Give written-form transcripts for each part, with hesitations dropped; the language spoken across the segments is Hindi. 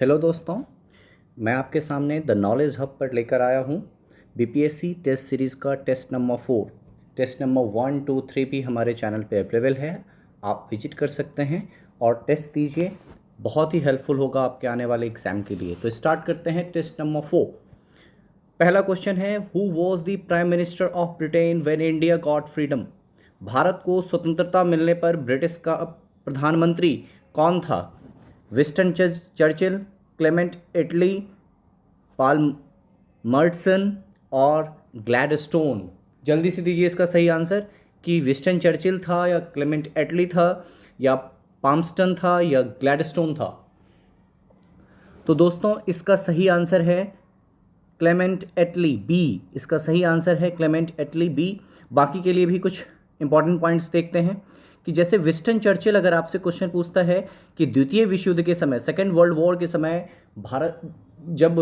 हेलो दोस्तों, मैं आपके सामने द नॉलेज हब पर लेकर आया हूँ बीपीएससी टेस्ट सीरीज़ का टेस्ट नंबर 4। टेस्ट नंबर 1, 2, 3 भी हमारे चैनल पे अवेलेबल है। आप विजिट कर सकते हैं और टेस्ट दीजिए, बहुत ही हेल्पफुल होगा आपके आने वाले एग्ज़ाम के लिए। तो स्टार्ट करते हैं टेस्ट नंबर 4। पहला क्वेश्चन है, who was the prime minister of Britain when India got freedom? Bharat को स्वतंत्रता मिलने पर ब्रिटिश का प्रधानमंत्री कौन था? विंस्टन चर्चिल, क्लेमेंट एटली, पाल मर्टसन और ग्लैडस्टोन। जल्दी से दीजिए इसका सही आंसर कि विंस्टन चर्चिल था या क्लेमेंट एटली था या पाल्मस्टन था या ग्लैडस्टोन था। तो दोस्तों इसका सही आंसर है क्लेमेंट एटली, बी। इसका सही आंसर है क्लेमेंट एटली, बी। बाकी के लिए भी कुछ इंपॉर्टेंट पॉइंट्स देखते हैं कि जैसे विंस्टन चर्चिल अगर आपसे क्वेश्चन पूछता है कि द्वितीय विश्व युद्ध के समय, सेकेंड वर्ल्ड वॉर के समय भारत जब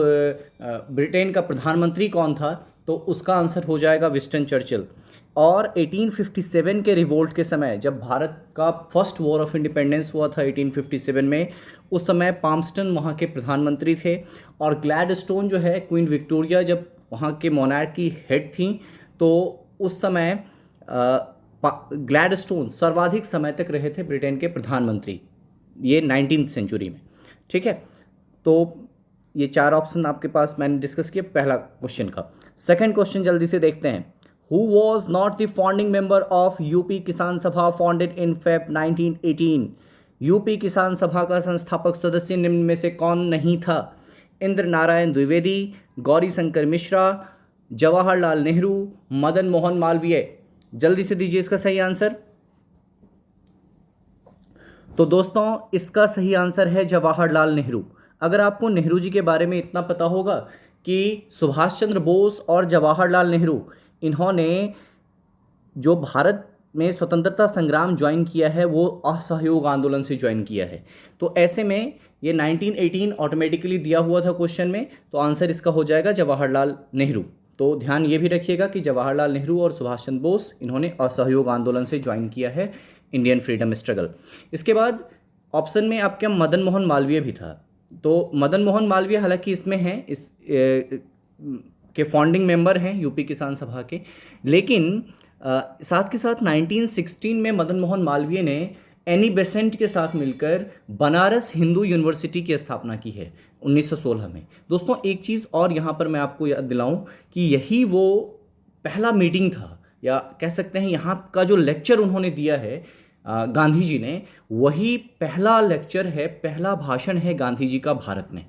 ब्रिटेन का प्रधानमंत्री कौन था, तो उसका आंसर हो जाएगा विंस्टन चर्चिल। और 1857 के रिवोल्ट के समय, जब भारत का फर्स्ट वॉर ऑफ इंडिपेंडेंस हुआ था 1857 में, उस समय पाल्मस्टन वहाँ के प्रधानमंत्री थे। और ग्लैडस्टोन जो है, क्वीन विक्टोरिया जब वहाँ के मोनार्क की हेड थी, तो उस समय ग्लैडस्टोन सर्वाधिक समय तक रहे थे ब्रिटेन के प्रधानमंत्री, ये 19वीं सेंचुरी में। ठीक है, तो ये 4 ऑप्शन आपके पास मैंने डिस्कस किया पहला क्वेश्चन का। सेकंड क्वेश्चन जल्दी से देखते हैं, who was not the founding member of UP किसान सभा फाउंडेड इन फेब 1918? यूपी किसान सभा का संस्थापक सदस्य निम्न में से कौन नहीं था? इंद्र नारायण द्विवेदी, गौरी शंकर मिश्रा, जवाहरलाल नेहरू, मदन मोहन मालवीय। जल्दी से दीजिए इसका सही आंसर। तो दोस्तों इसका सही आंसर है जवाहरलाल नेहरू। अगर आपको नेहरू जी के बारे में इतना पता होगा कि सुभाष चंद्र बोस और जवाहरलाल नेहरू, इन्होंने जो भारत में स्वतंत्रता संग्राम ज्वाइन किया है वो असहयोग आंदोलन से ज्वाइन किया है, तो ऐसे में ये 1918 ऑटोमेटिकली दिया हुआ था क्वेश्चन में, तो आंसर इसका हो जाएगा जवाहरलाल नेहरू। तो ध्यान ये भी रखिएगा कि जवाहरलाल नेहरू और सुभाष चंद्र बोस, इन्होंने असहयोग आंदोलन से ज्वाइन किया है इंडियन फ्रीडम स्ट्रगल। इसके बाद ऑप्शन में आपके मदन मोहन मालवीय भी था। तो मदन मोहन मालवीय हालांकि इसमें हैं, इस के फाउंडिंग मेंबर हैं यूपी किसान सभा के, लेकिन साथ के साथ 1916 में मदन मोहन मालवीय ने एनी बेसेंट के साथ मिलकर बनारस हिंदू यूनिवर्सिटी की स्थापना की है 1916 में। दोस्तों एक चीज़ और यहाँ पर मैं आपको याद दिलाऊं कि यही वो पहला मीटिंग था, या कह सकते हैं यहाँ का जो लेक्चर उन्होंने दिया है गांधी जी ने, वही पहला लेक्चर है, पहला भाषण है गांधी जी का भारत में।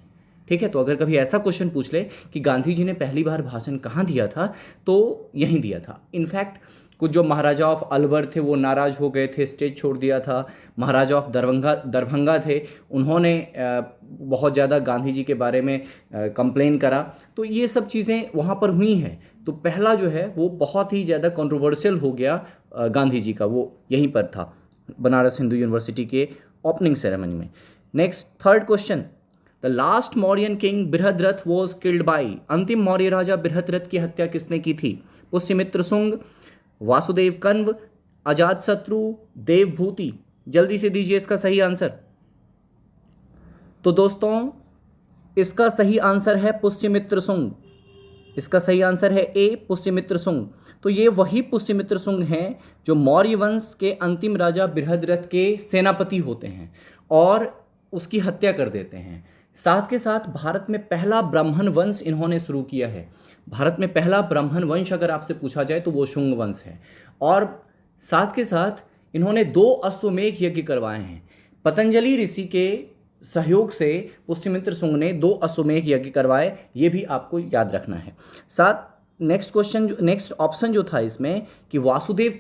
ठीक है, तो अगर कभी ऐसा क्वेश्चन पूछ ले कि गांधी जी ने पहली बार भाषण कहाँ दिया था, तो यहीं दिया था। इनफैक्ट कुछ जो महाराजा ऑफ अलवर थे वो नाराज़ हो गए थे, स्टेज छोड़ दिया था। महाराजा ऑफ दरभंगा थे, उन्होंने बहुत ज़्यादा गांधी जी के बारे में कंप्लेन करा। तो ये सब चीज़ें वहाँ पर हुई हैं। तो पहला जो है वो बहुत ही ज़्यादा कंट्रोवर्शियल हो गया गांधी जी का, वो यहीं पर था बनारस हिंदू यूनिवर्सिटी के ओपनिंग सेरेमनी में। Next third question, the last Mauryan king Brihadratha was killed by? अंतिम मौर्य राजा बृहद्रथ की हत्या किसने की थी? पुष्यमित्र शुंग, वासुदेव कन्व, अजातशत्रु, देवभूति। जल्दी से दीजिए इसका सही आंसर। तो दोस्तों इसका सही आंसर है पुष्यमित्र शुंग। इसका सही आंसर है ए, पुष्यमित्र शुंग। तो ये वही पुष्यमित्र शुंग हैं जो मौर्य वंश के अंतिम राजा बृहद्रथ के सेनापति होते हैं और उसकी हत्या कर देते हैं। साथ के साथ भारत में पहला ब्राह्मण वंश इन्होंने शुरू किया है। भारत में पहला ब्राह्मण वंश अगर आपसे पूछा जाए तो वो शुंग वंश है। और साथ के साथ इन्होंने 2 अश्वमेध यज्ञ करवाए हैं। पतंजलि ऋषि के सहयोग से पुष्यमित्र शुंग ने 2 अश्वमेध यज्ञ करवाए, ये भी आपको याद रखना है। साथ नेक्स्ट ऑप्शन जो था इसमें कि वासुदेव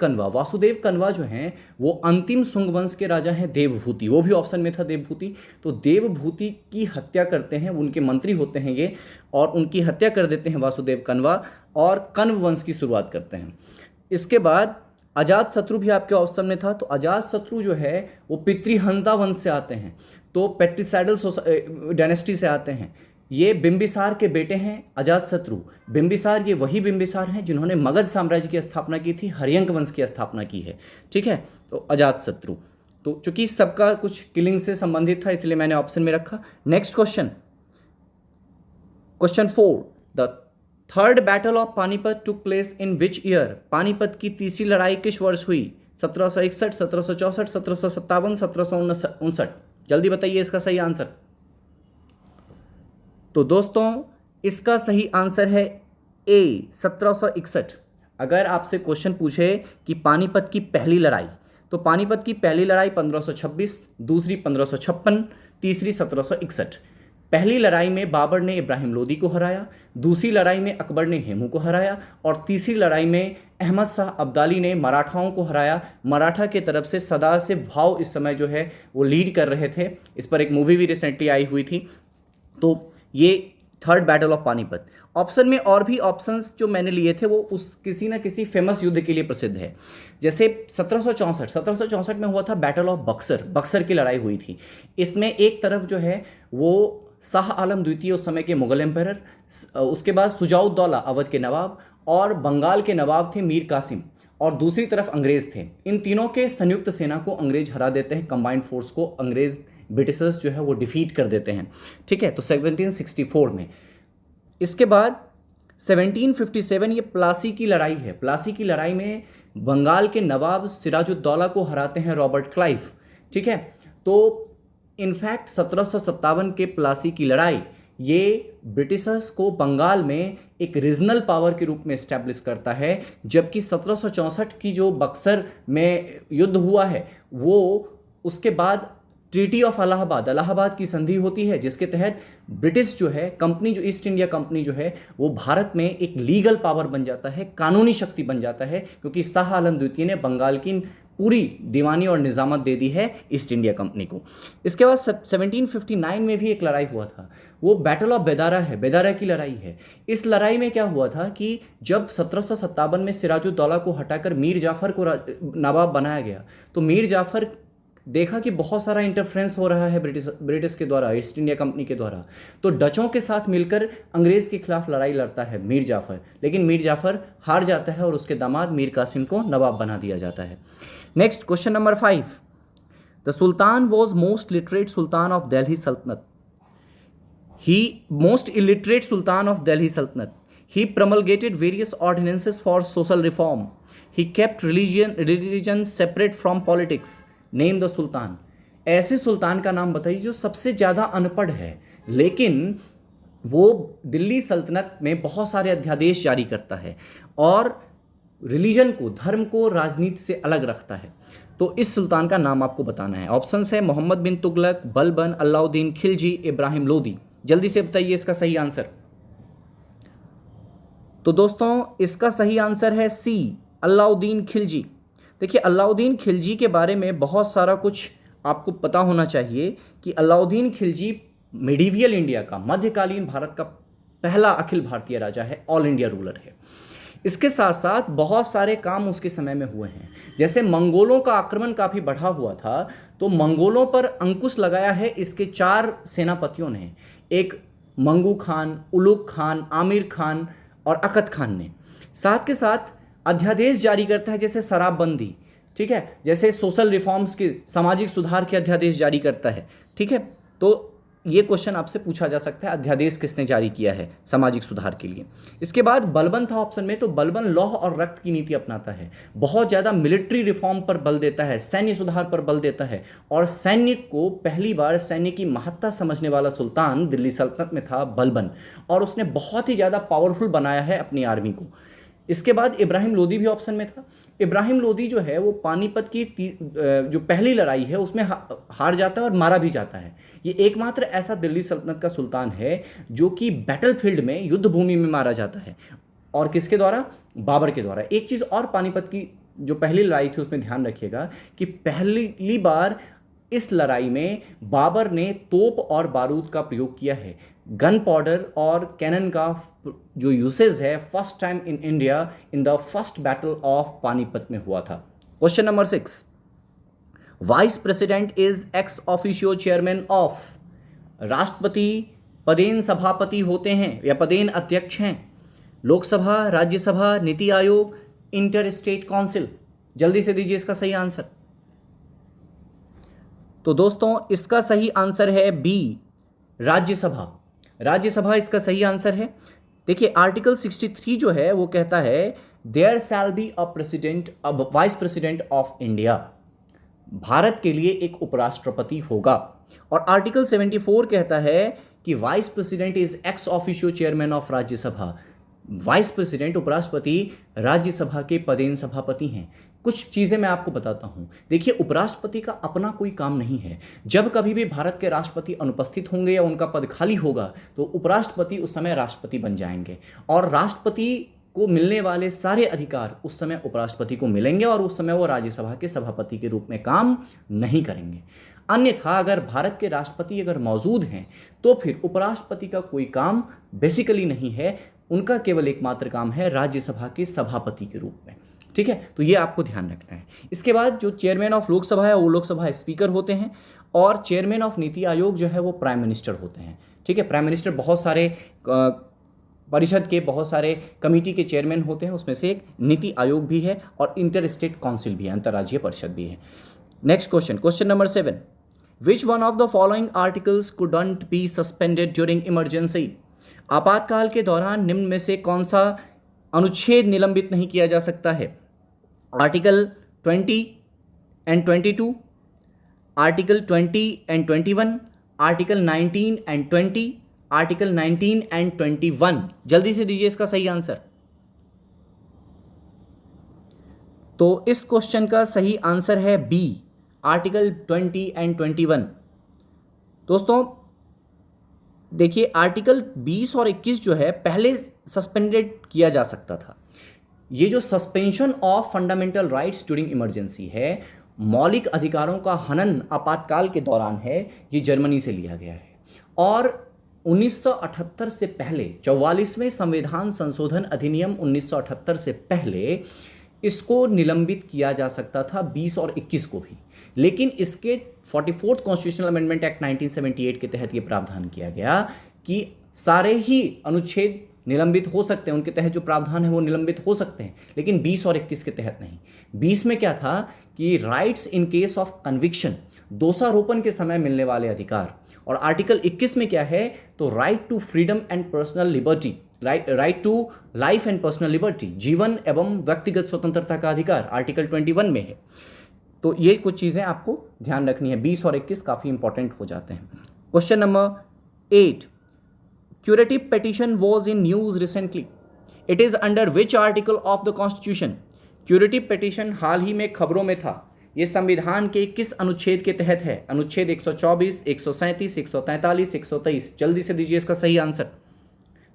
कन्वा जो हैं वो अंतिम शुंग वंश के राजा हैं देवभूति, वो भी ऑप्शन में था देवभूति। तो देवभूति की हत्या करते हैं, उनके मंत्री होते हैं ये, और उनकी हत्या कर देते हैं वासुदेव कन्वा और कण्व वंश की शुरुआत करते हैं। इसके बाद अजातशत्रु भी आपके ऑप्शन में था। तो अजातशत्रु जो है वो पितृहंता वंश से आते हैं, तो पेट्रिसाइडल डायनेस्टी से आते हैं। ये बिंबिसार के बेटे हैं अजातशत्रु। बिंबिसार ये वही बिंबिसार हैं जिन्होंने मगध साम्राज्य की स्थापना की थी, हर्यंक वंश की स्थापना की है। ठीक है, तो अजातशत्रु। तो चूंकि सबका कुछ किलिंग से संबंधित था इसलिए मैंने ऑप्शन में रखा। Next question, question 4, the third battle of Panipat took place in which year? Panipat की तीसरी लड़ाई किस वर्ष हुई? 1761, 1764, 1757, 1759। जल्दी बताइए इसका सही आंसर। तो दोस्तों इसका सही आंसर है ए, 1761। अगर आपसे क्वेश्चन पूछे कि पानीपत की पहली लड़ाई, तो पानीपत की पहली लड़ाई 1526, दूसरी 1556, तीसरी 1761। पहली लड़ाई में बाबर ने इब्राहिम लोदी को हराया, दूसरी लड़ाई में अकबर ने हेमू को हराया, और तीसरी लड़ाई में अहमद शाह अब्दाली ने मराठाओं को हराया। मराठा के तरफ से सदाशिव भाव इस समय जो है वो लीड कर रहे थे। इस पर एक मूवी भी रिसेंटली आई हुई थी। तो ये third battle of Panipat. Option में और भी ऑप्शंस जो मैंने लिए थे वो उस किसी ना किसी फेमस युद्ध के लिए प्रसिद्ध है। जैसे 1764 में हुआ था बैटल ऑफ बक्सर, बक्सर की लड़ाई हुई थी। इसमें एक तरफ जो है वो शाह आलम द्वितीय उस समय के मुगल एम्पायर, उसके बाद सुजाउद्दौला अवध के नवाब, और बंगाल के नवाब थे मीर कासिम, और दूसरी तरफ अंग्रेज थे। इन तीनों के संयुक्त सेना को अंग्रेज हरा देते हैं, कंबाइंड फोर्स को अंग्रेज ब्रिटिशर्स जो है वो डिफीट कर देते हैं। ठीक है, तो 1764 में। इसके बाद 1757 ये प्लासी की लड़ाई है। प्लासी की लड़ाई में बंगाल के नवाब सिराजुद्दौला को हराते हैं रॉबर्ट क्लाइव। ठीक है, तो इनफैक्ट 1757 के प्लासी की लड़ाई ये ब्रिटिशर्स को बंगाल में एक रीजनल पावर के रूप में इस्टेब्लिश करता है, जबकि 1764 की जो बक्सर में युद्ध हुआ है वो उसके बाद ट्रीटी ऑफ इलाहाबाद की संधि होती है, जिसके तहत ब्रिटिश जो है कंपनी, जो ईस्ट इंडिया कंपनी जो है वो भारत में एक लीगल पावर बन जाता है, कानूनी शक्ति बन जाता है, क्योंकि शाह आलम द्वितीय ने बंगाल की पूरी दीवानी और निजामत दे दी है ईस्ट इंडिया कंपनी को। इसके बाद 1759 में भी एक लड़ाई हुआ था, वो बैटल ऑफ बेदारा है, बेदारा की लड़ाई है। इस लड़ाई में क्या हुआ था कि जब 1757 में सिराजुद्दौला को हटाकर मीर जाफर को नवाब बनाया गया, तो मीर जाफर देखा कि बहुत सारा इंटरफ्रेंस हो रहा है ब्रिटिश के द्वारा, ईस्ट इंडिया कंपनी के द्वारा, तो डचों के साथ मिलकर अंग्रेज के खिलाफ लड़ाई लड़ता है मीर जाफर, लेकिन मीर जाफर हार जाता है और उसके दामाद मीर कासिम को नवाब बना दिया जाता है। Next question number 5, the sultan was most literate sultan of Delhi सल्तनत। He most illiterate sultan of Delhi सल्तनत। He promulgated various ordinances for social reform. He kept religion separate from politics. Name the सुल्तान। ऐसे सुल्तान का नाम बताइए जो सबसे ज़्यादा अनपढ़ है, लेकिन वो दिल्ली सल्तनत में बहुत सारे अध्यादेश जारी करता है और रिलीजन को, धर्म को राजनीति से अलग रखता है। तो इस सुल्तान का नाम आपको बताना है। ऑप्शंस है मोहम्मद बिन तुगलक, बलबन, अलाउद्दीन खिलजी, इब्राहिम लोदी। जल्दी से बताइए इसका सही आंसर। तो दोस्तों इसका सही आंसर है सी, अलाउद्दीन खिलजी। देखिए अलाउद्दीन खिलजी के बारे में बहुत सारा कुछ आपको पता होना चाहिए कि अलाउद्दीन खिलजी मिडीवियल इंडिया का, मध्यकालीन भारत का पहला अखिल भारतीय राजा है, ऑल इंडिया रूलर है। इसके साथ साथ बहुत सारे काम उसके समय में हुए हैं। जैसे मंगोलों का आक्रमण काफ़ी बढ़ा हुआ था, तो मंगोलों पर अंकुश लगाया है इसके 4 सेनापतियों ने, एक मंगू खान, उलुग खान, आमिर खान और अकद खान ने। साथ के साथ अध्यादेश जारी करता है, जैसे शराबबंदी, ठीक है, जैसे सोशल रिफॉर्म्स के, सामाजिक सुधार के अध्यादेश जारी करता है। ठीक है, तो ये क्वेश्चन आपसे पूछा जा सकता है, अध्यादेश किसने जारी किया है सामाजिक सुधार के लिए। इसके बाद बलबन था ऑप्शन में, तो बलबन लौह और रक्त की नीति अपनाता है, बहुत ज़्यादा मिलिट्री रिफॉर्म पर बल देता है, सैन्य सुधार पर बल देता है, और सैन्य को पहली बार सैन्य की महत्ता समझने वाला सुल्तान दिल्ली सल्तनत में था बलबन, और उसने बहुत ही ज़्यादा पावरफुल बनाया है अपनी आर्मी को। इसके बाद इब्राहिम लोदी भी ऑप्शन में था। इब्राहिम लोदी जो है वो पानीपत की जो पहली लड़ाई है उसमें हार जाता है और मारा भी जाता है। ये एकमात्र ऐसा दिल्ली सल्तनत का सुल्तान है जो कि बैटलफील्ड में, युद्ध भूमि में मारा जाता है, और किसके द्वारा? बाबर के द्वारा। एक चीज़ और पानीपत की जो पहली लड़ाई थी उसमें ध्यान रखिएगा कि पहली बार इस लड़ाई में बाबर ने तोप और बारूद का प्रयोग किया है। गन पाउडर और कैनन का जो यूसेज है first time in India in the first battle of Panipat में हुआ था। Question number 6, vice president is ex officio chairman of. राष्ट्रपति पदेन सभापति होते हैं या पदेन अध्यक्ष हैं Lok Sabha, Rajya Sabha, NITI Aayog, inter state council. जल्दी से दीजिए इसका सही आंसर। तो दोस्तों इसका सही आंसर है बी, राज्यसभा। राज्यसभा इसका सही आंसर है। देखिए आर्टिकल 63 जो है वो कहता है there shall be a president, a vice president of India. भारत के लिए एक उपराष्ट्रपति होगा। और आर्टिकल 74 कहता है कि vice president is ex officio chairman of Rajya Sabha. Vice president, उपराष्ट्रपति, राज्यसभा के पदेन सभापति हैं। कुछ चीज़ें मैं आपको बताता हूं। देखिए उपराष्ट्रपति का अपना कोई काम नहीं है। जब कभी भी भारत के राष्ट्रपति अनुपस्थित होंगे या उनका पद खाली होगा तो उपराष्ट्रपति उस समय राष्ट्रपति बन जाएंगे और राष्ट्रपति को मिलने वाले सारे अधिकार उस समय उपराष्ट्रपति को मिलेंगे और उस समय वो राज्यसभा के सभापति के रूप में काम नहीं करेंगे। अन्यथा अगर भारत के राष्ट्रपति अगर मौजूद हैं तो फिर उपराष्ट्रपति का कोई काम बेसिकली नहीं है, उनका केवल एकमात्र काम है राज्यसभा के सभापति के रूप में। ठीक है, तो ये आपको ध्यान रखना है। इसके बाद जो चेयरमैन ऑफ लोकसभा है वो लोकसभा स्पीकर होते हैं और चेयरमैन ऑफ नीति आयोग जो है वो प्राइम मिनिस्टर होते हैं। ठीक है, प्राइम मिनिस्टर बहुत सारे परिषद के बहुत सारे कमेटी के चेयरमैन होते हैं, उसमें से एक नीति आयोग भी है और इंटर स्टेट काउंसिल भी है, अंतर्राज्यीय परिषद भी है। Next question, question number 7, which one of the following articles couldn't be suspended during emergency. आपातकाल के दौरान निम्न में से कौन सा अनुच्छेद निलंबित नहीं किया जा सकता है। Article 20 and 22, article 20 and 21, article 19 and 20, article 19 and 21। जल्दी से दीजिए इसका सही आंसर। तो इस क्वेश्चन का सही आंसर है बी, आर्टिकल 20 एंड 21। दोस्तों देखिए आर्टिकल 20 और 21 जो है पहले सस्पेंडेड किया जा सकता था। ये जो suspension of fundamental rights during emergency है, मौलिक अधिकारों का हनन आपातकाल के दौरान है, ये जर्मनी से लिया गया है। और 1978 से पहले 44वें संविधान संशोधन अधिनियम 1978 से पहले इसको निलंबित किया जा सकता था 20 और 21 को भी, लेकिन इसके 44th कॉन्स्टिट्यूशनल अमेंडमेंट एक्ट 1978 के तहत ये प्रावधान किया गया कि सारे ही अनुच्छेद निलंबित हो सकते हैं, उनके तहत जो प्रावधान है वो निलंबित हो सकते हैं, लेकिन 20 और 21 के तहत नहीं। 20 में क्या था कि rights in case of conviction, दोषारोपण के समय मिलने वाले अधिकार, और आर्टिकल 21 में क्या है तो right to freedom and personal liberty, right to life and personal liberty, जीवन एवं व्यक्तिगत स्वतंत्रता का अधिकार आर्टिकल 21 में है। तो ये कुछ चीज़ें आपको ध्यान रखनी है, 20 और 21 काफ़ी इंपॉर्टेंट हो जाते हैं। Question number 8, curative petition was in news recently, it is under which article of the constitution. Curative petition हाल ही में खबरों में था, ये संविधान के किस अनुच्छेद के तहत है। अनुच्छेद 124, 137, 143, 123। जल्दी से दीजिए इसका सही आंसर।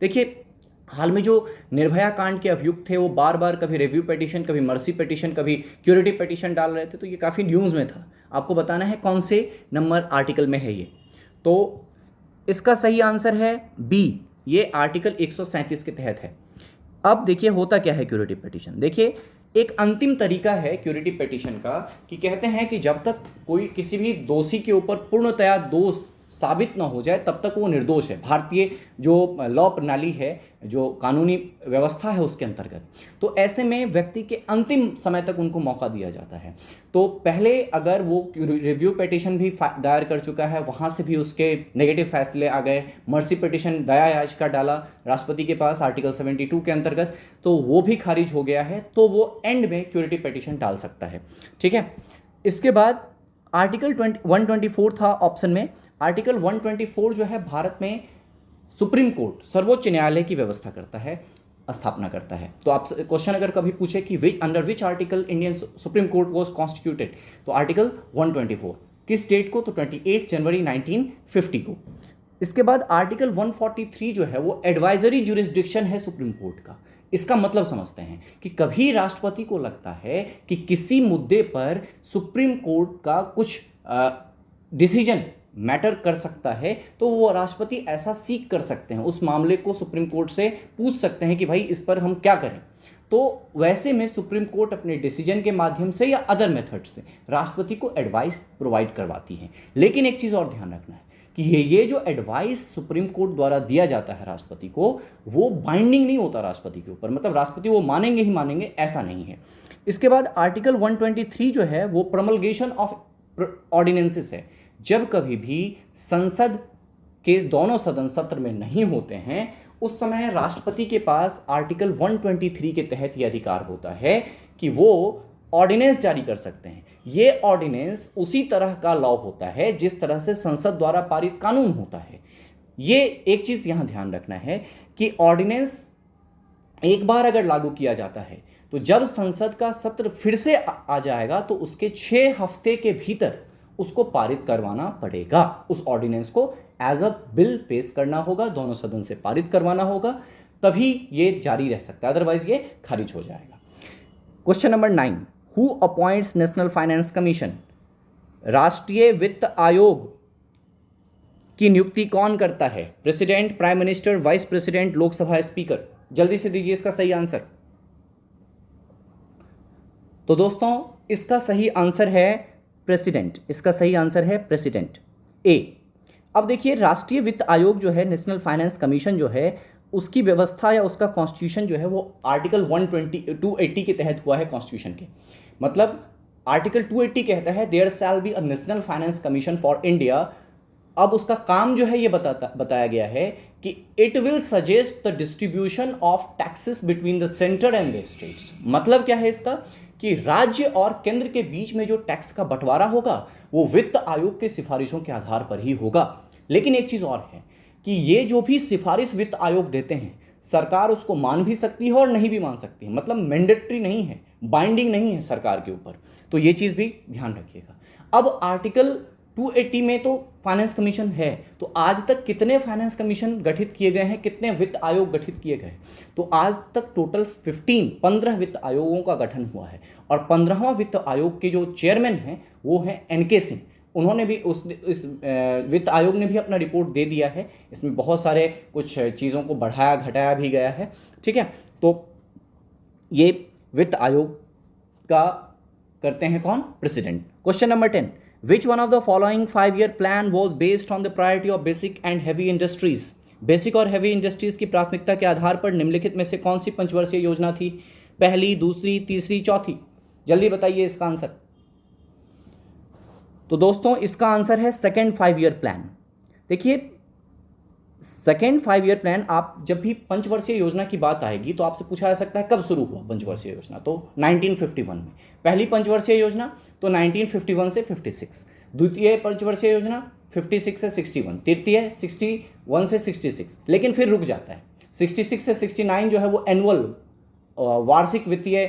देखिए हाल में जो निर्भया कांड के अभियुक्त थे वो बार बार कभी रिव्यू पेटिशन, कभी मर्सी पेटिशन, कभी क्यूरेटिव पेटिशन डाल रहे थे, तो ये काफ़ी न्यूज़ में था। आपको बताना है कौन से नंबर आर्टिकल में है ये। तो इसका सही आंसर है बी, ये आर्टिकल 137 के तहत है। अब देखिए होता क्या है क्यूरेटिव पेटिशन। देखिए एक अंतिम तरीका है क्यूरेटिव पेटिशन का कि कहते हैं कि जब तक कोई किसी भी दोषी के ऊपर पूर्णतया दोष साबित ना हो जाए तब तक वो निर्दोष है, भारतीय जो लॉ प्रणाली है, जो कानूनी व्यवस्था है उसके अंतर्गत। तो ऐसे में व्यक्ति के अंतिम समय तक उनको मौका दिया जाता है। तो पहले अगर वो रिव्यू पिटीशन भी दायर कर चुका है, वहाँ से भी उसके नेगेटिव फैसले आ गए, मर्सी पिटीशन दया याचिका डाला राष्ट्रपति के पास आर्टिकल 72 के अंतर्गत, तो वो भी खारिज हो गया है, तो वो एंड में क्यूरेटिव पिटीशन डाल सकता है। ठीक है, इसके बाद आर्टिकल 124 था ऑप्शन में। आर्टिकल 124 जो है भारत में सुप्रीम कोर्ट, सर्वोच्च न्यायालय की व्यवस्था करता है, स्थापना करता है। तो आप क्वेश्चन अगर कभी पूछे कि under which article Indian supreme court was constituted, तो आर्टिकल 124 किस डेट को, तो 28 जनवरी 1950 को। इसके बाद आर्टिकल 143 जो है वो एडवाइजरी ज्यूरिसडिक्शन है सुप्रीम कोर्ट का। इसका मतलब समझते हैं कि कभी राष्ट्रपति को लगता है कि किसी मुद्दे पर सुप्रीम कोर्ट का कुछ डिसीजन मैटर कर सकता है, तो वो राष्ट्रपति ऐसा सीख कर सकते हैं, उस मामले को सुप्रीम कोर्ट से पूछ सकते हैं कि भाई इस पर हम क्या करें। तो वैसे में सुप्रीम कोर्ट अपने डिसीजन के माध्यम से या अदर मेथड से राष्ट्रपति को एडवाइस प्रोवाइड करवाती है। लेकिन एक चीज़ और ध्यान रखना है कि ये जो एडवाइस सुप्रीम कोर्ट द्वारा दिया जाता है राष्ट्रपति को, वो बाइंडिंग नहीं होता राष्ट्रपति के ऊपर, मतलब राष्ट्रपति वो मानेंगे ही मानेंगे, ऐसा नहीं है। इसके बाद आर्टिकल 123 जो है वो प्रमलगेशन ऑफ ऑर्डिनेंसेस है, जब कभी भी संसद के दोनों सदन सत्र में नहीं होते हैं उस समय राष्ट्रपति के पास आर्टिकल 123 के तहत यह अधिकार होता है कि वो ऑर्डिनेंस जारी कर सकते हैं। ये ऑर्डिनेंस उसी तरह का लॉ होता है जिस तरह से संसद द्वारा पारित कानून होता है। ये एक चीज़ यहाँ ध्यान रखना है कि ऑर्डिनेंस एक बार अगर लागू किया जाता है तो जब संसद का सत्र फिर से आ जाएगा तो उसके 6 हफ्ते के भीतर उसको पारित करवाना पड़ेगा। उस ऑर्डिनेंस को एज अ बिल पेश करना होगा, दोनों सदन से पारित करवाना होगा, तभी ये जारी रह सकता है, अदरवाइज ये खारिज हो जाएगा। Question number 9, who appoints national finance commission? राष्ट्रीय वित्त आयोग की नियुक्ति कौन करता है? President, prime minister, vice president, Lok Sabha speaker? जल्दी से दीजिए इसका सही आंसर। तो दोस्तों इसका सही आंसर है प्रेसिडेंट। इसका सही आंसर है प्रेसिडेंट, ए। अब देखिए राष्ट्रीय वित्त आयोग जो है, नेशनल फाइनेंस कमीशन जो है, उसकी व्यवस्था या उसका कॉन्स्टिट्यूशन जो है वो आर्टिकल 280 के तहत हुआ है कॉन्स्टिट्यूशन के। मतलब आर्टिकल 280 कहता है there shall be a national finance commission for India. अब उसका काम जो है ये बताया गया है कि it will suggest the distribution of taxes between the centre and the states. मतलब क्या है इसका कि राज्य और केंद्र के बीच में जो टैक्स का बंटवारा होगा वो वित्त आयोग के सिफारिशों के आधार पर ही होगा। लेकिन एक चीज और है कि ये जो भी सिफारिश वित्त आयोग देते हैं सरकार उसको मान भी सकती है और नहीं भी मान सकती है। मतलब मैंडेटरी नहीं है, बाइंडिंग नहीं है सरकार के ऊपर। तो ये चीज भी ध्यान रखिएगा। अब आर्टिकल 280 में तो फाइनेंस कमीशन है, तो आज तक कितने फाइनेंस कमीशन गठित किए गए हैं, कितने वित्त आयोग गठित किए गए? तो आज तक टोटल 15 वित्त आयोगों का गठन हुआ है और 15वां वित्त आयोग के जो चेयरमैन हैं वो हैं एनके सिंह। उन्होंने भी इस वित्त आयोग ने भी अपना रिपोर्ट दे दिया है। इसमें बहुत सारे कुछ चीज़ों को बढ़ाया घटाया भी गया है, ठीक है। तो ये वित्त आयोग का करते हैं कौन? President. Question number 10, Which one of the following 5-year plan was based on the priority of basic and heavy industries? Basic और हेवी इंडस्ट्रीज की प्राथमिकता के आधार पर निम्नलिखित में से कौन सी पंचवर्षीय योजना थी? पहली, दूसरी, तीसरी, चौथी? जल्दी बताइए इसका आंसर। तो दोस्तों इसका आंसर है सेकेंड 5-year प्लान। देखिए सेकेंड 5-year प्लान, आप जब भी पंचवर्षीय योजना की बात आएगी तो आपसे पूछा जा सकता है कब शुरू हुआ पंचवर्षीय योजना? तो 1951 में पहली पंचवर्षीय योजना, तो 1951 से 56। द्वितीय पंचवर्षीय योजना 56 से 61, तृतीय 61 से 66, लेकिन फिर रुक जाता है। 66 से 69 जो है वो एनुअल वार्षिक वित्तीय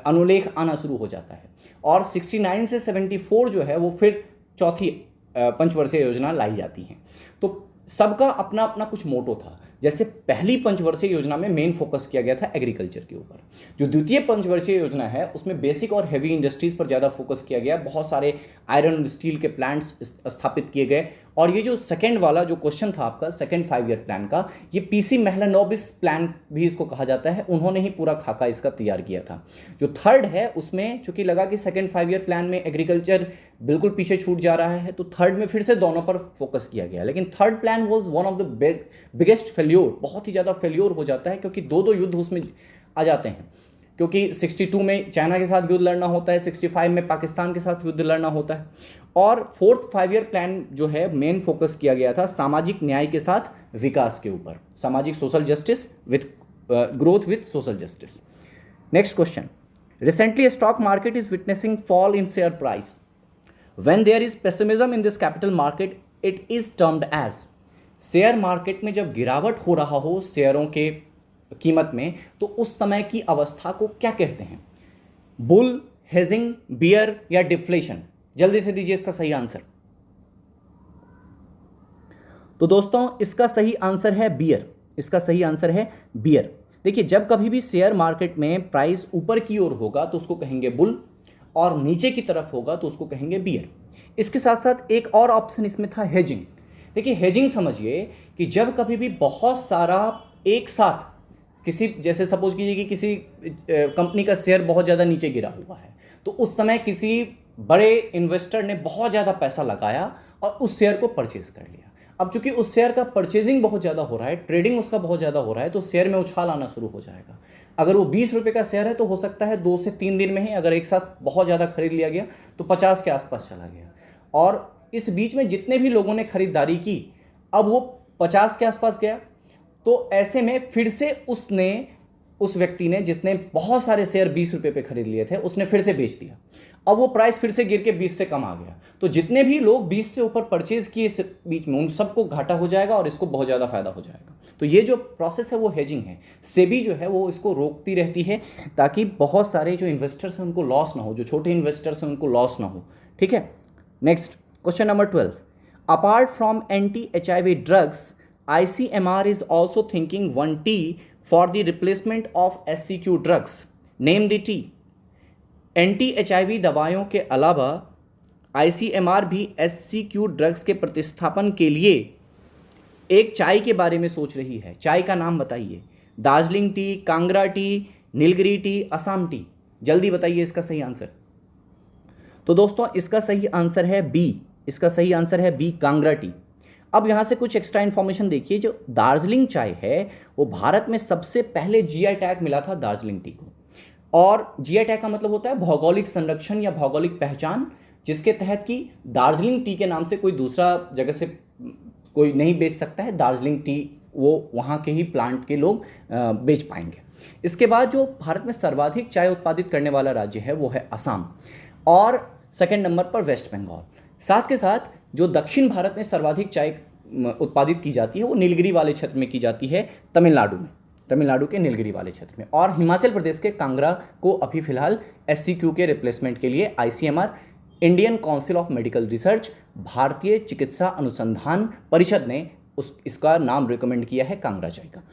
अनुलेख आना शुरू हो जाता है और 69 से 74 जो है वो फिर चौथी पंचवर्षीय योजना लाई जाती है। तो सबका अपना अपना कुछ मोटो था। जैसे पहली पंचवर्षीय योजना में मेन फोकस किया गया था एग्रीकल्चर के ऊपर। जो द्वितीय पंचवर्षीय योजना है उसमें बेसिक और हेवी इंडस्ट्रीज पर ज़्यादा फोकस किया गया, बहुत सारे आयरन और स्टील के प्लांट्स स्थापित किए गए। और ये जो सेकंड वाला जो क्वेश्चन था आपका सेकंड 5-year प्लान का, ये पीसी महलानोबिस प्लान भी इसको कहा जाता है, उन्होंने ही पूरा खाका इसका तैयार किया था। जो थर्ड है उसमें चूंकि लगा कि सेकंड 5-year प्लान में एग्रीकल्चर बिल्कुल पीछे छूट जा रहा है तो थर्ड में फिर से दोनों पर फोकस किया गया। लेकिन third plan was one of the biggest failure, बहुत ही ज़्यादा फेल्योर हो जाता है क्योंकि दो युद्ध उसमें आ जाते हैं। क्योंकि 62 में चाइना के साथ युद्ध लड़ना होता है, 65 में पाकिस्तान के साथ युद्ध लड़ना होता है। और फोर्थ 5-year प्लान जो है मेन फोकस किया गया था सामाजिक न्याय के साथ विकास के ऊपर, सामाजिक social justice with growth with social justice. Next question, recently stock market is witnessing fall in share price. When there is pessimism in this capital market it is termed as. Share market में जब गिरावट हो रहा हो शेयरों के कीमत में तो उस समय की अवस्था को क्या कहते हैं? बुल, हेजिंग, बियर या डिफ्लेशन? जल्दी से दीजिए इसका सही आंसर। तो दोस्तों इसका सही आंसर है बियर। इसका सही आंसर है बियर। देखिए जब कभी भी शेयर मार्केट में प्राइस ऊपर की ओर होगा तो उसको कहेंगे बुल और नीचे की तरफ होगा तो उसको कहेंगे बियर। इसके साथ साथ एक और ऑप्शन इसमें था हेजिंग। देखिए हेजिंग समझिए कि जब कभी भी बहुत सारा एक साथ किसी, जैसे सपोज कीजिए कि किसी कंपनी का शेयर बहुत ज़्यादा नीचे गिरा हुआ है तो उस समय किसी बड़े इन्वेस्टर ने बहुत ज़्यादा पैसा लगाया और उस शेयर को परचेज कर लिया। अब चूंकि उस शेयर का परचेजिंग बहुत ज़्यादा हो रहा है, ट्रेडिंग उसका बहुत ज़्यादा हो रहा है, तो शेयर में उछाल आना शुरू हो जाएगा। अगर वो 20 रुपये का शेयर है तो हो सकता है 2 से 3 दिन में ही, अगर एक साथ बहुत ज़्यादा खरीद लिया गया तो 50 के आसपास चला गया। और इस बीच में जितने भी लोगों ने खरीदारी की, अब वो 50 के आसपास गया। तो ऐसे में फिर से उस व्यक्ति ने जिसने बहुत सारे शेयर 20 रुपये पे खरीद लिए थे, उसने फिर से बेच दिया। अब वो प्राइस फिर से गिर के 20 से कम आ गया। तो जितने भी लोग 20 से ऊपर परचेज किए इस बीच में, उन सबको घाटा हो जाएगा और इसको बहुत ज़्यादा फायदा हो जाएगा। तो ये जो प्रोसेस है वो हेजिंग है। सेबी जो है वो इसको रोकती रहती है ताकि बहुत सारे जो इन्वेस्टर्स हैं उनको लॉस ना हो, जो छोटे इन्वेस्टर्स हैं उनको लॉस ना हो। ठीक है, next question number 12। Apart from anti HIV drugs, ICMR is also thinking 1T for the replacement of SCQ drugs. Name the T. एंटी-HIV दवाइयों के अलावा ICMR भी SCQ ड्रग्स के प्रतिस्थापन के लिए एक चाय के बारे में सोच रही है। चाय का नाम बताइए। Darjeeling T, Kangra T, Nilgiri T, Assam T. जल्दी बताइए इसका सही आंसर। तो दोस्तों इसका सही आंसर है बी। इसका सही आंसर है बी, कांगड़ा टी। अब यहाँ से कुछ एक्स्ट्रा इन्फॉर्मेशन देखिए। जो दार्जिलिंग चाय है वो भारत में सबसे पहले GI टैग मिला था दार्जिलिंग टी को। और GI टैग का मतलब होता है भौगोलिक संरक्षण या भौगोलिक पहचान, जिसके तहत कि दार्जिलिंग टी के नाम से कोई दूसरा जगह से कोई नहीं बेच सकता है। दार्जिलिंग टी वो वहाँ के ही प्लांट के लोग बेच पाएंगे। इसके बाद जो भारत में सर्वाधिक चाय उत्पादित करने वाला राज्य है वो है असम, और सेकंड नंबर पर वेस्ट बंगाल। साथ के साथ जो दक्षिण भारत में सर्वाधिक चाय उत्पादित की जाती है वो नीलगिरी वाले क्षेत्र में की जाती है, तमिलनाडु में, तमिलनाडु के नीलगिरी वाले क्षेत्र में। और हिमाचल प्रदेश के कांगड़ा को अभी फिलहाल SCQ के रिप्लेसमेंट के लिए ICMR, Indian council of medical research, भारतीय चिकित्सा अनुसंधान परिषद ने इसका नाम रिकमेंड किया है कांगड़ा चाय का।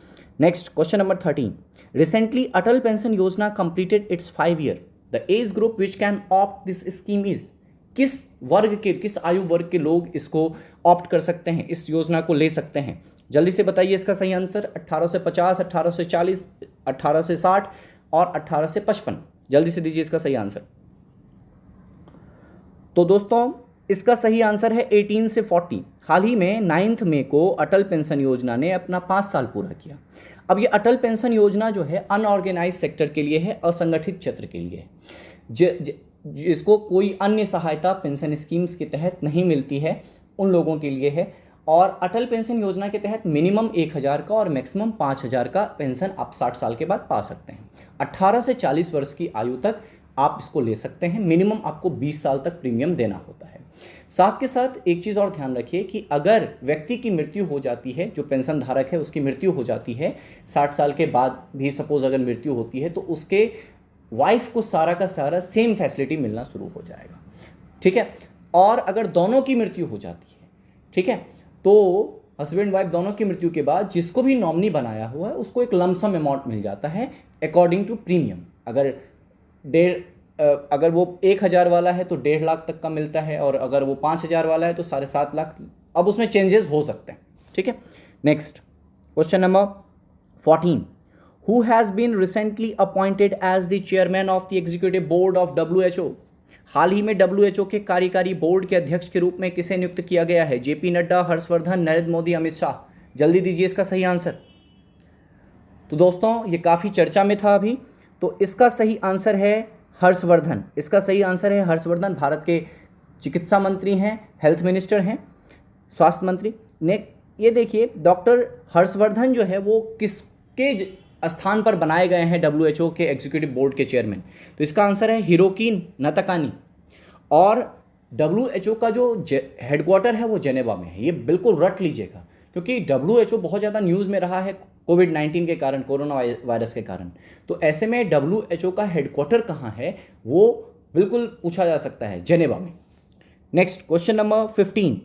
Next question number 13। रिसेंटली अटल पेंशन योजना completed it's 5 year. The age group which can opt this scheme is. किस आयु वर्ग के लोग इसको ऑप्ट कर सकते हैं, इस योजना को ले सकते हैं? जल्दी से बताइए इसका सही आंसर। 18 से 50, 18 से 40, 18 से 60 और 18 से 55। जल्दी से दीजिए इसका सही आंसर। तो दोस्तों इसका सही आंसर है 18 से 40। हाल ही में 9 मई को अटल पेंशन योजना ने अपना 5 साल पूरा किया। अब ये अटल पेंशन योजना जो है अनऑर्गेनाइज सेक्टर के लिए है, असंगठित क्षेत्र के लिए है, जिसको कोई अन्य सहायता पेंशन स्कीम्स के तहत नहीं मिलती है, उन लोगों के लिए है। और अटल पेंशन योजना के तहत मिनिमम 1000 का और मैक्सिमम 5000 का पेंशन आप 60 साल के बाद पा सकते हैं। 18 से 40 वर्ष की आयु तक आप इसको ले सकते हैं। मिनिमम आपको 20 साल तक प्रीमियम देना होता है। साथ के साथ एक चीज़ और ध्यान रखिए कि अगर व्यक्ति की मृत्यु हो जाती है, जो पेंशन धारक है उसकी मृत्यु हो जाती है 60 साल के बाद भी, सपोज अगर मृत्यु होती है, तो उसके वाइफ को सारा का सारा सेम फैसिलिटी मिलना शुरू हो जाएगा। ठीक है। और अगर दोनों की मृत्यु हो जाती है, ठीक है, तो हस्बैंड वाइफ दोनों की मृत्यु के बाद जिसको भी नॉमिनी बनाया हुआ है उसको एक लमसम अमाउंट मिल जाता है अकॉर्डिंग टू प्रीमियम। अगर वो 1000 वाला है तो 1.5 लाख तक का मिलता है, और अगर वो 5000 वाला है तो 7.5 लाख। अब उसमें चेंजेस हो सकते हैं। ठीक है। Next question number 14। Who has been recently appointed as the chairman of the executive board of WHO? हाल ही में WHO के कार्यकारी बोर्ड के अध्यक्ष के रूप में किसे नियुक्त किया गया है? JP नड्डा, हर्षवर्धन, नरेंद्र मोदी, अमित शाह। जल्दी दीजिए इसका सही आंसर। तो दोस्तों ये काफ़ी चर्चा में था अभी, तो इसका सही आंसर है हर्षवर्धन। इसका सही आंसर है हर्षवर्धन। भारत के चिकित्सा मंत्री हैं, हेल्थ मिनिस्टर हैं, स्वास्थ्य मंत्री ने। ये देखिए डॉक्टर हर्षवर्धन जो है वो किसके स्थान पर बनाए गए हैं WHO के एग्जीक्यूटिव बोर्ड के चेयरमैन? तो इसका आंसर है हिरोकी नाकातानी। और WHO का जो हेडक्वार्टर है वो जेनेवा में है। ये बिल्कुल रट लीजिएगा, क्योंकि WHO बहुत ज़्यादा न्यूज़ में रहा है कोविड-19 के कारण, कोरोना वायरस के कारण। तो ऐसे में WHO का हेडक्वार्टर कहाँ है वो बिल्कुल पूछा जा सकता है, जेनेवा में। Next question number 15।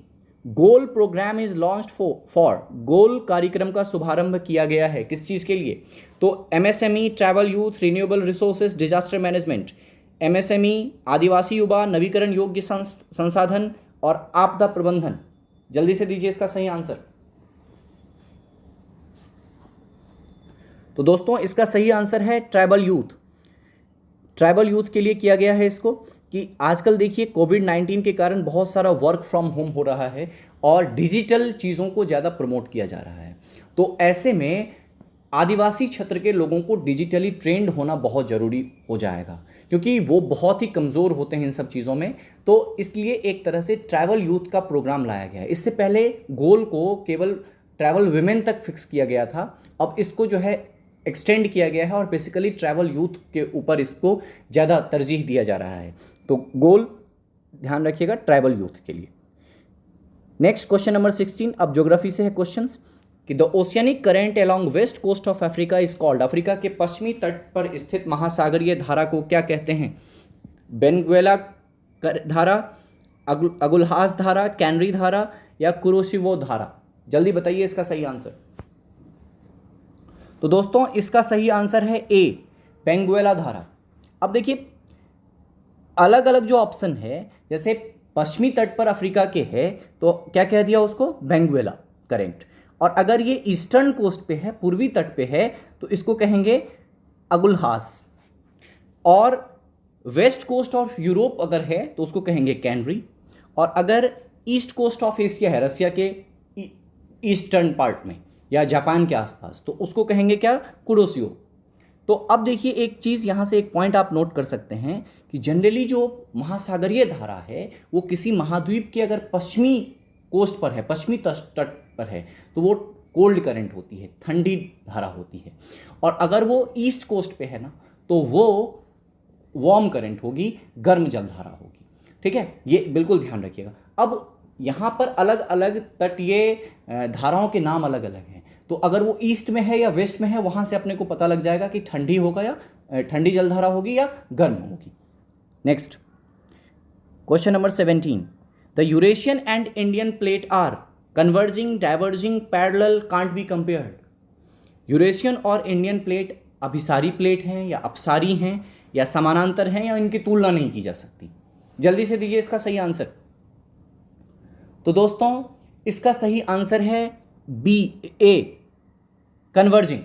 Goal program is launched for. Goal कार्यक्रम का शुभारंभ किया गया है किस चीज़ के लिए? तो MSME, travel youth, renewable resources, disaster management. MSME आदिवासी युवा, नवीकरण योग्य संसाधन और आपदा प्रबंधन। जल्दी से दीजिए इसका सही आंसर। तो दोस्तों इसका सही आंसर है ट्राइबल यूथ। ट्राइबल यूथ के लिए किया गया है इसको, कि आजकल देखिए कोविड-19 के कारण बहुत सारा वर्क फ्रॉम होम हो रहा है और डिजिटल चीज़ों को ज़्यादा प्रमोट किया जा रहा है। तो ऐसे में आदिवासी क्षेत्र के लोगों को डिजिटली ट्रेंड होना बहुत ज़रूरी हो जाएगा, क्योंकि वो बहुत ही कमज़ोर होते हैं इन सब चीज़ों में। तो इसलिए एक तरह से ट्रैवल यूथ का प्रोग्राम लाया गया है। इससे पहले गोल को केवल ट्रैवल विमेन तक फिक्स किया गया था, अब इसको जो है एक्सटेंड किया गया है और बेसिकली ट्रैवल यूथ के ऊपर इसको ज़्यादा तरजीह दिया जा रहा है। तो गोल ध्यान रखिएगा ट्राइबल यूथ के लिए। नेक्स्ट क्वेश्चन नंबर 16, अब ज्योग्राफी से है क्वेश्चंस कि the oceanic current along west coast of Africa is called, Africa के पश्चिमी तट पर स्थित महासागरीय धारा को क्या कहते हैं? बेनगुएला धारा, अगुलहास धारा, कैनरी धारा या कुरोशिवो धारा? जल्दी बताइए इसका सही आंसर। तो दोस्तों इसका सही आंसर है ए, बेंगुएला धारा। अब देखिए अलग अलग जो ऑप्शन है, जैसे पश्चिमी तट पर अफ्रीका के है तो क्या कह दिया उसको? Benguela current. और अगर ये ईस्टर्न कोस्ट पे है, पूर्वी तट पे है, तो इसको कहेंगे अगुलहास। और वेस्ट कोस्ट ऑफ यूरोप अगर है तो उसको कहेंगे कैनरी। और अगर ईस्ट कोस्ट ऑफ एशिया है, रसिया के ईस्टर्न पार्ट में या जापान के आसपास, तो उसको कहेंगे क्या? कुरोशियो। तो अब देखिए एक चीज़ यहाँ से एक पॉइंट आप नोट कर सकते हैं कि जनरली जो महासागरीय धारा है वो किसी महाद्वीप के अगर पश्चिमी कोस्ट पर है, पश्चिमी तट पर है, तो वो कोल्ड करंट होती है, ठंडी धारा होती है। और अगर वो ईस्ट कोस्ट पे है ना, तो वो वार्म करंट होगी, गर्म जलधारा होगी। ठीक है, ये बिल्कुल ध्यान रखिएगा। अब यहाँ पर अलग अलग तटीय धाराओं के नाम अलग अलग हैं, तो अगर वो ईस्ट में है या वेस्ट में है, वहाँ से अपने को पता लग जाएगा कि ठंडी होगा या ठंडी जलधारा होगी या गर्म होगी। Next question number 17, the Eurasian and Indian plate are converging, diverging, parallel, can't be compared. Eurasian और इंडियन प्लेट अभिसारी प्लेट हैं या अपसारी हैं या समानांतर हैं या इनकी तुलना नहीं की जा सकती? जल्दी से दीजिए इसका सही आंसर। तो दोस्तों इसका सही आंसर है बी, ए, कन्वर्जिंग।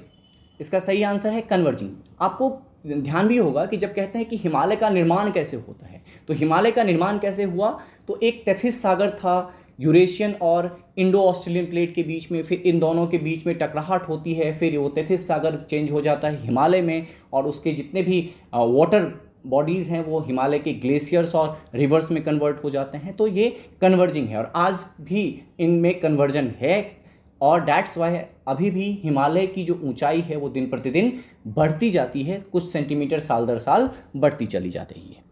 इसका सही आंसर है कन्वर्जिंग। आपको ध्यान भी होगा कि जब कहते हैं कि हिमालय का निर्माण कैसे होता है, तो हिमालय का निर्माण कैसे हुआ? तो एक टेथिस सागर था यूरेशियन और इंडो ऑस्ट्रेलियन प्लेट के बीच में, फिर इन दोनों के बीच में टकराहट होती है, फिर वो टेथिस सागर चेंज हो जाता है हिमालय में, और उसके जितने भी वाटर बॉडीज़ हैं वो हिमालय के ग्लेशियर्स और रिवर्स में कन्वर्ट हो जाते हैं। तो ये कन्वर्जिंग है और आज भी इनमें कन्वर्जन है, और डैट्स वाई अभी भी हिमालय की जो ऊंचाई है वो दिन प्रतिदिन बढ़ती जाती है, कुछ सेंटीमीटर साल दर साल बढ़ती चली जा रही है।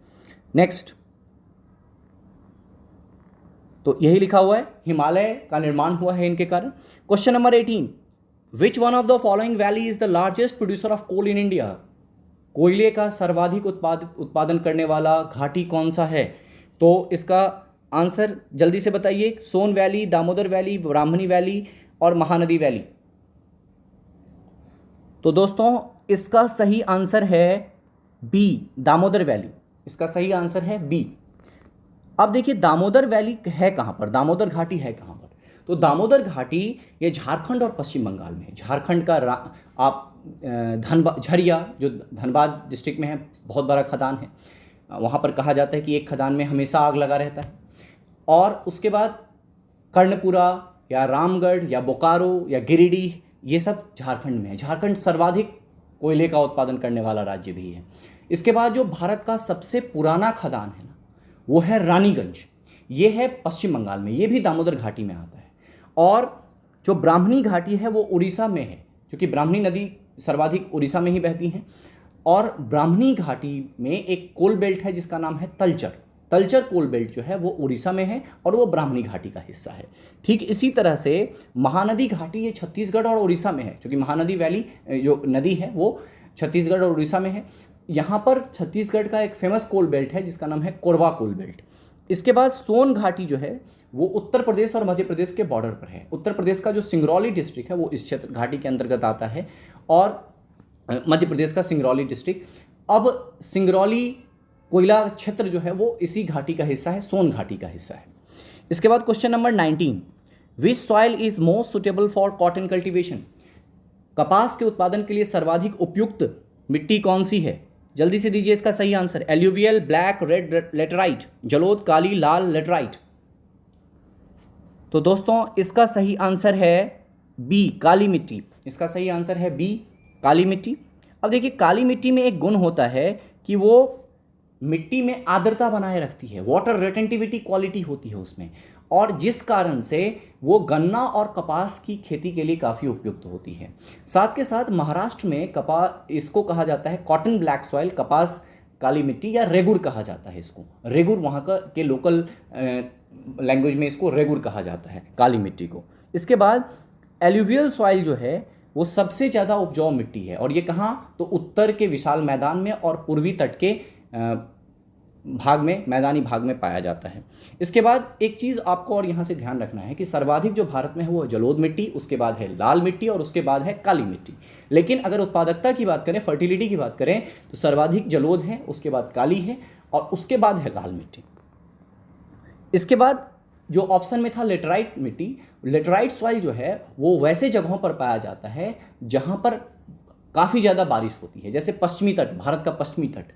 नेक्स्ट, तो यही लिखा हुआ है हिमालय का निर्माण हुआ है इनके कारण। Question number 18, which one of the following valley is the largest producer of coal in India? कोयले का सर्वाधिक उत्पादन करने वाला घाटी कौन सा है? तो इसका आंसर जल्दी से बताइए। सोन वैली, दामोदर वैली, ब्राह्मणी वैली और महानदी वैली? तो दोस्तों इसका सही आंसर है बी, दामोदर वैली। इसका सही आंसर है बी। अब देखिए दामोदर वैली है कहाँ पर, दामोदर घाटी है कहाँ पर? तो दामोदर घाटी ये झारखंड और पश्चिम बंगाल में है। झारखंड का आप धनबाद, झरिया जो धनबाद डिस्ट्रिक्ट में है, बहुत बड़ा खदान है, वहाँ पर कहा जाता है कि एक खदान में हमेशा आग लगा रहता है। और उसके बाद कर्णपुरा या रामगढ़ या बोकारो या गिरिडीह, ये सब झारखंड में है। झारखंड सर्वाधिक कोयले का उत्पादन करने वाला राज्य भी है। इसके बाद जो भारत का सबसे पुराना खदान है ना, वो है रानीगंज, ये है पश्चिम बंगाल में, ये भी दामोदर घाटी में आता है। और जो ब्राह्मणी घाटी है वो उड़ीसा में है, क्योंकि ब्राह्मणी नदी सर्वाधिक उड़ीसा में ही बहती हैं। और ब्राह्मणी घाटी में एक कोल बेल्ट है जिसका नाम है तलचर। तलचर कोल बेल्ट जो है वो उड़ीसा में है और वो ब्राह्मणी घाटी का हिस्सा है। ठीक इसी तरह से महानदी घाटी ये छत्तीसगढ़ और उड़ीसा में है, क्योंकि महानदी वैली जो नदी है वो छत्तीसगढ़ और उड़ीसा में है। यहाँ पर छत्तीसगढ़ का एक फेमस कोल बेल्ट है जिसका नाम है कोरबा कोल बेल्ट। इसके बाद सोन घाटी जो है वो उत्तर प्रदेश और मध्य प्रदेश के बॉर्डर पर है। उत्तर प्रदेश का जो सिंगरौली डिस्ट्रिक्ट है वो इस क्षेत्र घाटी के अंतर्गत आता है, और मध्य प्रदेश का सिंगरौली डिस्ट्रिक्ट। अब सिंगरौली कोयला क्षेत्र जो है वो इसी घाटी का हिस्सा है, सोन घाटी का हिस्सा है। इसके बाद question number 19, which soil is most suitable for cotton cultivation? कपास के उत्पादन के लिए सर्वाधिक उपयुक्त मिट्टी कौन सी है? जल्दी से दीजिए इसका सही answer. Alluvial, black, red laterite, जलोद, काली, लाल लेटराइट? तो दोस्तों इसका सही आंसर है बी, काली मिट्टी। इसका सही आंसर है बी, काली मिट्टी। अब देखिए काली मिट्टी में एक गुण होता है कि वो मिट्टी में आर्द्रता बनाए रखती है, वाटर रिटेंटिविटी क्वालिटी होती है उसमें, और जिस कारण से वो गन्ना और कपास की खेती के लिए काफ़ी उपयुक्त होती है। साथ के साथ महाराष्ट्र में इसको कहा जाता है कॉटन ब्लैक सॉइल, कपास काली मिट्टी, या रेगुर कहा जाता है इसको। रेगुर वहाँ का के लोकल लैंग्वेज में इसको रेगुर कहा जाता है, काली मिट्टी को। इसके बाद एल्यूवियल सॉइल जो है वो सबसे ज़्यादा उपजाऊ मिट्टी है, और ये कहाँ, तो उत्तर के विशाल मैदान में और पूर्वी तट के भाग में, मैदानी भाग में पाया जाता है। इसके बाद एक चीज़ आपको और यहाँ से ध्यान रखना है कि सर्वाधिक जो भारत में है वो जलोढ़ मिट्टी, उसके बाद है लाल मिट्टी, और उसके बाद है काली मिट्टी। लेकिन अगर उत्पादकता की बात करें, फर्टिलिटी की बात करें, तो सर्वाधिक जलोढ़ है, उसके बाद काली है, और उसके बाद है लाल मिट्टी। इसके बाद जो ऑप्शन में था लेटराइट मिट्टी, लेटराइट सॉइल जो है वो वैसे जगहों पर पाया जाता है जहाँ पर काफ़ी ज़्यादा बारिश होती है, जैसे पश्चिमी तट, भारत का पश्चिमी तट,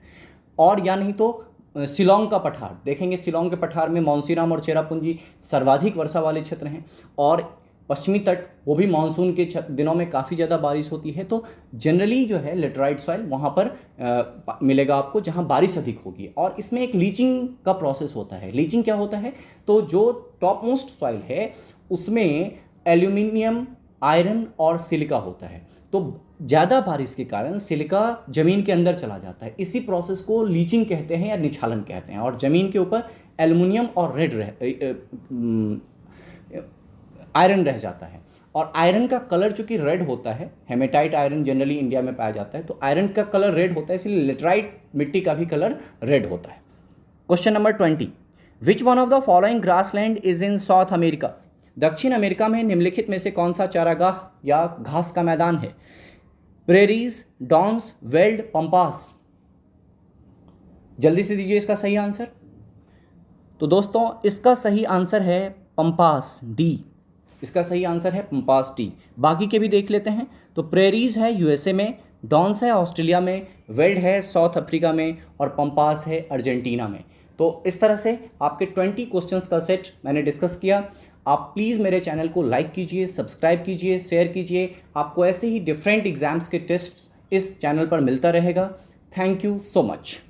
और या नहीं तो शिलोंग का पठार। देखेंगे शिलोंग के पठार में मौनसीराम और चेरापूंजी सर्वाधिक वर्षा वाले क्षेत्र हैं, और पश्चिमी तट वो भी मानसून के दिनों में काफ़ी ज़्यादा बारिश होती है। तो जनरली जो है लेटराइट सॉइल वहाँ पर मिलेगा आपको जहाँ बारिश अधिक होगी, और इसमें एक लीचिंग का प्रोसेस होता है। लीचिंग क्या होता है, तो जो टॉप मोस्ट सॉइल है उसमें एल्यूमिनियम, आयरन और सिलिका होता है, तो ज़्यादा बारिश के कारण सिलिका ज़मीन के अंदर चला जाता है। इसी प्रोसेस को लीचिंग कहते हैं या निछालन कहते हैं, और ज़मीन के ऊपर एल्युमिनियम और आयरन रह जाता है। और आयरन का कलर चूंकि रेड होता है, हेमेटाइट आयरन जनरली इंडिया में पाया जाता है, तो आयरन का कलर रेड होता है, इसलिए लेटराइट मिट्टी का भी कलर रेड होता है। Question number 20, which one of the following grassland is in south America? दक्षिण अमेरिका में निम्नलिखित में से कौन सा चारागाह या घास का मैदान है? Prairies, downs, veld, pampas. जल्दी से दीजिए इसका सही आंसर। तो दोस्तों इसका सही आंसर है पंपास, डी। इसका सही आंसर है पंपास, डी। बाकी के भी देख लेते हैं। तो प्रेरीज है यूएसए में, डॉन्स है ऑस्ट्रेलिया में, वेल्ड है साउथ अफ्रीका में, और पंपास है अर्जेंटीना में। तो इस तरह से आपके 20 क्वेश्चंस का सेट मैंने डिस्कस किया। आप प्लीज़ मेरे चैनल को लाइक कीजिए, सब्सक्राइब कीजिए, शेयर कीजिए। आपको ऐसे ही डिफरेंट एग्जाम्स के टेस्ट इस चैनल पर मिलता रहेगा। Thank you so much.